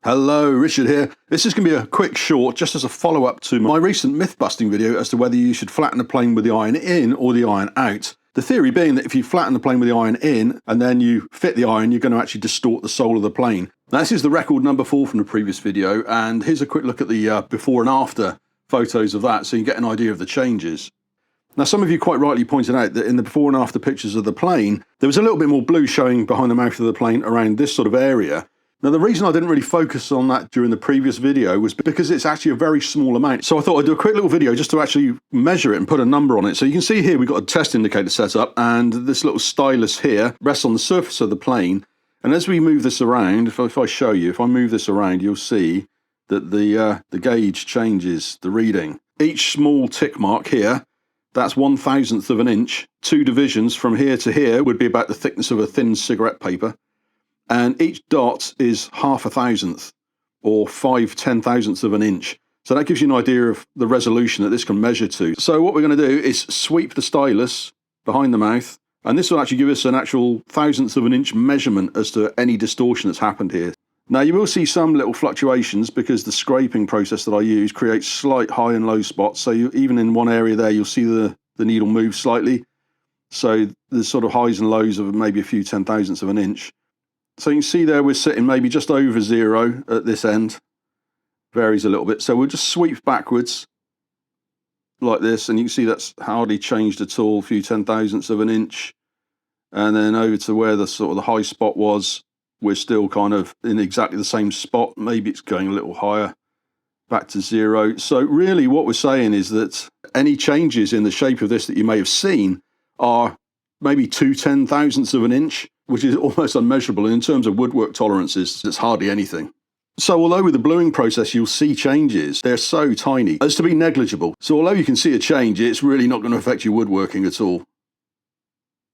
Hello, Richard here. This is going to be a quick short just as a follow-up to my recent myth-busting video as to whether you should flatten a plane with the iron in or the iron out. The theory being that if you flatten the plane with the iron in and then you fit the iron, you're going to actually distort the sole of the plane. Now, this is the record number 4 from the previous video, and here's a quick look at the before and after photos of that so you can get an idea of the changes. Now, some of you quite rightly pointed out that in the before and after pictures of the plane, there was a little bit more blue showing behind the mouth of the plane around this sort of area. Now, the reason I didn't really focus on that during the previous video was because it's actually a very small amount. So I thought I'd do a quick little video just to actually measure it and put a number on it. So you can see here we've got a test indicator set up, and this little stylus here rests on the surface of the plane. And as we move this around, if I show you, if I move this around, you'll see that the gauge changes the reading. Each small tick mark here, that's 1/1000th of an inch. 2 divisions from here to here would be about the thickness of a thin cigarette paper. And each dot is 1/1000th or 5/10,000ths of an inch. So that gives you an idea of the resolution that this can measure to. So what we're going to do is sweep the stylus behind the mouth, and this will actually give us an actual 1/1000th of an inch measurement as to any distortion that's happened here. Now, you will see some little fluctuations because the scraping process that I use creates slight high and low spots. So even in one area there, you'll see the needle move slightly. So there's sort of highs and lows of maybe a few 10,000ths of an inch. So you can see there we're sitting maybe just over 0 at this end. Varies a little bit. So we'll just sweep backwards like this, and you can see that's hardly changed at all, a few 10,000ths of an inch. And then over to where the sort of the high spot was, we're still kind of in exactly the same spot. Maybe it's going a little higher, back to 0. So really what we're saying is that any changes in the shape of this that you may have seen are maybe 2/10,000ths of an inch, which is almost unmeasurable. And in terms of woodwork tolerances, it's hardly anything. So although with the bluing process you'll see changes, they're so tiny as to be negligible. So although you can see a change, it's really not going to affect your woodworking at all.